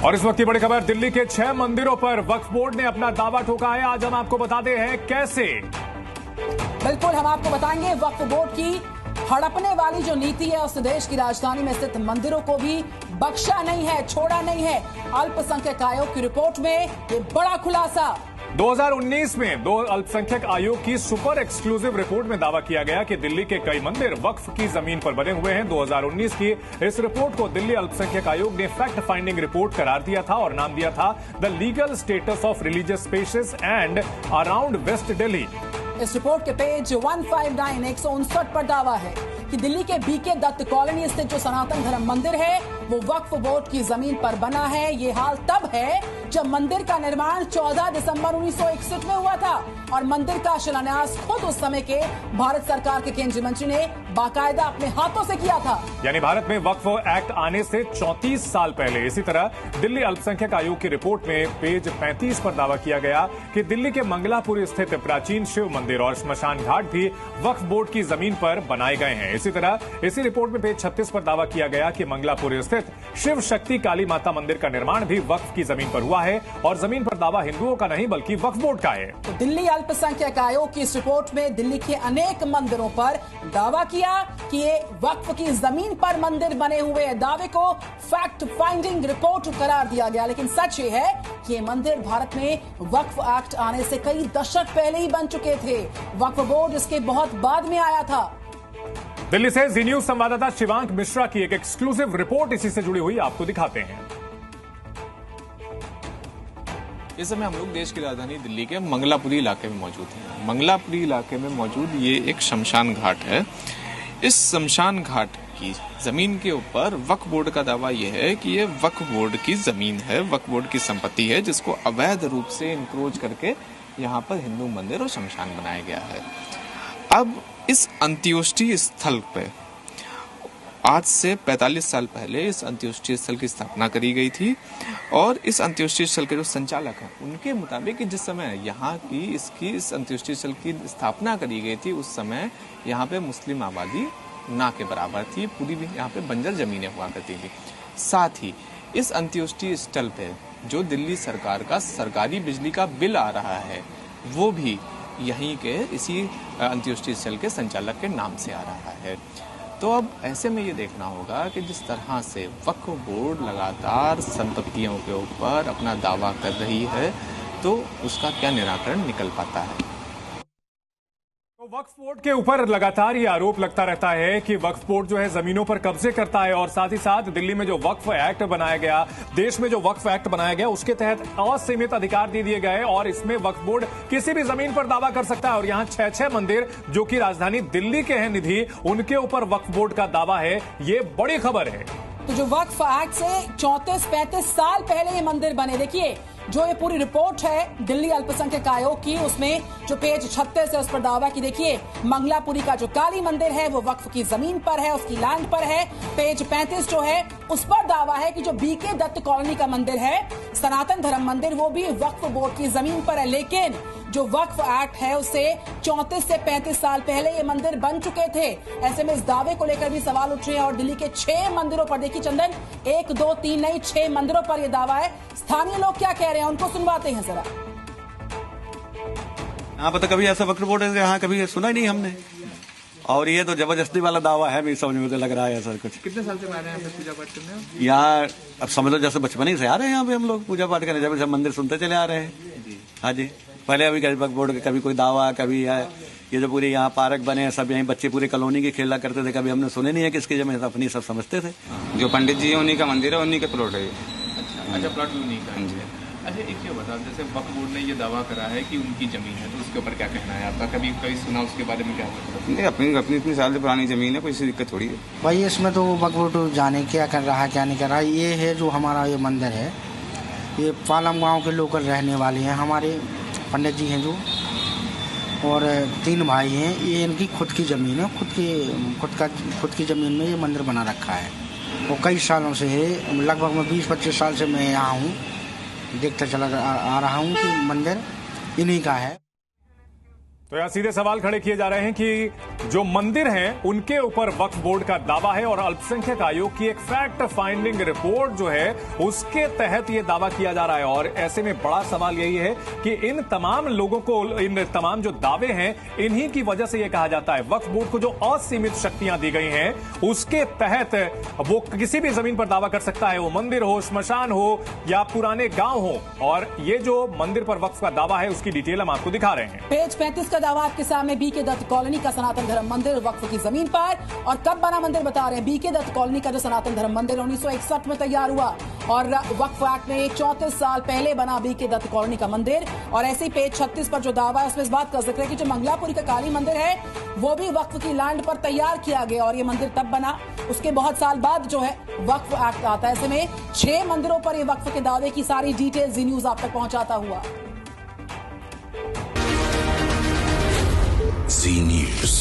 और इस वक्त की बड़ी खबर, दिल्ली के 6 मंदिरों पर वक्फ बोर्ड ने अपना दावा ठोका है। आज हम आपको बताते हैं कैसे। बिल्कुल, हम आपको बताएंगे वक्फ बोर्ड की हड़पने वाली जो नीति है उसने देश की राजधानी में स्थित मंदिरों को भी बख्शा नहीं है, छोड़ा नहीं है। अल्पसंख्यक आयोग की रिपोर्ट में ये बड़ा खुलासा। 2019 में दो अल्पसंख्यक आयोग की सुपर एक्सक्लूसिव रिपोर्ट में दावा किया गया कि दिल्ली के कई मंदिर वक्फ की जमीन पर बने हुए हैं। 2019 की इस रिपोर्ट को दिल्ली अल्पसंख्यक आयोग ने फैक्ट फाइंडिंग रिपोर्ट करार दिया था और नाम दिया था the legal status of religious spaces and around west Delhi. इस रिपोर्ट के पेज 159 पर दावा है कि दिल्ली के बीके दत्त कॉलोनी स्थित जो सनातन धर्म मंदिर है वो वक्फ बोर्ड की जमीन पर बना है। ये हाल तब है जब मंदिर का निर्माण 14 दिसंबर 1961 में हुआ था और मंदिर का शिलान्यास खुद उस समय के भारत सरकार के केंद्रीय मंत्री ने बाकायदा अपने हाथों से किया था। यानी भारत में वक्फ एक्ट आने से 34 साल पहले। इसी तरह दिल्ली अल्पसंख्यक आयोग की रिपोर्ट में पेज 35 पर दावा किया गया कि दिल्ली के मंगलापुरी स्थित प्राचीन शिव मंदिर और श्मशान घाट भी वक्फ बोर्ड की जमीन पर बनाए गए हैं। इसी तरह इसी रिपोर्ट में पेज 36 पर दावा किया गया कि मंगलापुरी स्थित शिव शक्ति काली माता मंदिर का निर्माण भी वक्फ की जमीन पर हुआ है और जमीन पर दावा हिंदुओं का नहीं बल्कि वक्फ बोर्ड का है। तो दिल्ली अल्पसंख्यक आयोग की इस रिपोर्ट में दिल्ली के अनेक मंदिरों पर दावा किया कि ये वक्फ की जमीन पर मंदिर बने हुए हैं। दावे को फैक्ट फाइंडिंग रिपोर्ट करार दिया गया, लेकिन सच ये है कि ये मंदिर भारत में वक्फ एक्ट आने से कई दशक पहले ही बन चुके थे। वक्फ बोर्ड इसके बहुत बाद में आया था। दिल्ली से जी न्यूज संवाददाता शिवांक मिश्रा की एक एक्सक्लूसिव रिपोर्ट इसी से जुड़ी हुई आपको दिखाते हैं। इस समय हम लोग देश की राजधानी दिल्ली के मंगलापुरी इलाके में मौजूद हैं। मंगलापुरी इलाके में मौजूद ये एक शमशान घाट है। इस शमशान घाट की जमीन के ऊपर वक्फ बोर्ड का दावा यह है कि ये वक्फ बोर्ड की जमीन है, वक्फ बोर्ड की संपत्ति है, जिसको अवैध रूप से इंक्रोच करके यहाँ पर हिंदू मंदिर और शमशान बनाया गया है। अब इस अंत्योष्टि स्थल पे आज से 45 साल पहले इस अंत्योष्टि स्थल की स्थापना करी गई थी और इस अंत्योष्टि स्थल के जो संचालक हैं उनके मुताबिक कि जिस समय यहाँ की इस अंत्योष्टि स्थल की स्थापना करी गई थी उस समय यहाँ पे मुस्लिम आबादी ना के बराबर थी, पूरी भी यहाँ पे बंजर जमीनें हुआ करती थी। साथ ही इस अंत्योष्टि स्थल पे जो दिल्ली सरकार का सरकारी बिजली का बिल आ रहा है वो भी यहीं के इसी अंत्योष्टि स्थल के संचालक के नाम से आ रहा है। तो अब ऐसे में ये देखना होगा कि जिस तरह से वक्फ बोर्ड लगातार संपत्तियों के ऊपर अपना दावा कर रही है तो उसका क्या निराकरण निकल पाता है। तो वक्फ बोर्ड के ऊपर लगातार ये आरोप लगता रहता है कि वक्फ बोर्ड जो है जमीनों पर कब्जे करता है और साथ ही साथ दिल्ली में जो वक्फ एक्ट बनाया गया, देश में जो वक्फ एक्ट बनाया गया उसके तहत असीमित अधिकार दे दिए गए और इसमें वक्फ बोर्ड किसी भी जमीन पर दावा कर सकता है। और यहाँ 6 मंदिर जो कि राजधानी दिल्ली के हैं निधि, उनके ऊपर वक्फ बोर्ड का दावा है। ये बड़ी खबर है। तो जो वक्फ एक्ट से 34-35 साल पहले ये मंदिर बने, देखिए जो ये पूरी रिपोर्ट है दिल्ली अल्पसंख्यक आयोग की, उसमें जो पेज 36 है उस पर दावा की देखिए मंगलापुरी का जो काली मंदिर है वो वक्फ की जमीन पर है, उसकी लैंड पर है। पेज 35 जो है उस पर दावा है कि जो बीके दत्त कॉलोनी का मंदिर है सनातन धर्म मंदिर वो भी वक्फ बोर्ड की जमीन पर है। लेकिन जो वक्फ एक्ट है उससे 34 से 35 साल पहले ये मंदिर बन चुके थे। ऐसे में इस दावे को लेकर भी सवाल उठ रहे हैं और दिल्ली के 6 मंदिरों पर देखिए चंदन, 1 2 3 नहीं 6 मंदिरों पर यह दावा है। स्थानीय लोग क्या कह रहे हैं उनको सुनवाते हैं जरा। यहाँ पर तो कभी ऐसा वक्फ बोर्ड यहाँ कभी सुना ही नहीं हमने और ये तो जबरदस्ती वाला दावा है। भी समझ में तो लग रहा है ऐसा कुछ। कितने साल से आ रहे हैं पूजा पाठ करने यहाँ? अब समझ लो जैसे बचपन ही से आ रहे हैं यहाँ पे हम लोग पूजा पाठ करने, जब मंदिर सुनते चले आ रहे हैं। हाँ जी, पहले अभी वक्फ बोर्ड का कभी कोई दावा, कभी ये जो पूरे यहाँ पार्क बने हैं सब यहीं बच्चे पूरे कॉलोनी के खेला करते थे, कभी हमने सुने नहीं है किसकी जमीन, अपनी सब समझते थे। जो पंडित जी उन्हीं का मंदिर है, उन्हीं का प्लॉट है। अच्छा, प्लॉट भी उन्हीं का है। अच्छा, एक क्या बता, जैसे वक्फ बोर्ड ने ये दावा करा है कि उनकी जमीन है तो उसके ऊपर क्या कहना है आपका? कभी सुना उसके बारे में क्या? नहीं, अपनी इतनी साल से पुरानी जमीन है, कोई सी दिक्कत थोड़ी है भाई। इसमें तो वक्फ बोर्ड जाने क्या कर रहा है क्या नहीं कर रहा है। ये है जो हमारा ये मंदिर है, ये पालम गाँव के लोकल रहने वाले हैं, हमारे पंडित जी हैं जो, और 3 भाई हैं। ये इनकी खुद की ज़मीन है, खुद की ज़मीन में ये मंदिर बना रखा है और कई सालों से है। लगभग मैं 20-25 साल से मैं यहाँ हूँ, देखता चला आ रहा हूँ कि मंदिर इन्हीं का है। तो यहां सीधे सवाल खड़े किए जा रहे हैं कि जो मंदिर हैं उनके ऊपर वक्फ बोर्ड का दावा है और अल्पसंख्यक आयोग की एक फैक्ट फाइंडिंग रिपोर्ट जो है उसके तहत यह दावा किया जा रहा है। और ऐसे में बड़ा सवाल यही है कि इन तमाम लोगों को, इन तमाम जो दावे हैं, इन्हीं की वजह से यह कहा जाता है वक्फ बोर्ड को जो असीमित शक्तियां दी गई हैं उसके तहत वो किसी भी जमीन पर दावा कर सकता है, वो मंदिर हो, श्मशान हो या पुराने गांव हो। और ये जो मंदिर पर वक्फ का दावा है उसकी डिटेल हम आपको दिखा रहे हैं। पेज 35 का दावा आपके सामने। बीके दत्त कॉलोनी का सनातन धर्म मंदिर वक्फ की जमीन पर। और कब बना मंदिर बता रहे हैं। बीके दत्त कॉलोनी का जो सनातन धर्म मंदिर 1961 में तैयार हुआ और वक्फ एक्ट में 34 साल पहले बना बीके दत्त कॉलोनी का मंदिर। और ऐसे ही पेज 36 पर जो दावा है उसमें इस बात का जिक्र है कि जो मंगलापुरी का काली मंदिर है वो भी वक्फ की लैंड पर तैयार किया गया और ये मंदिर तब बना, उसके बहुत साल बाद जो है वक्फ एक्ट आता है। ऐसे में 6 मंदिरों पर ये वक्फ के दावे की सारी डिटेल जी न्यूज आप तक पहुंचाता हुआ। Z News.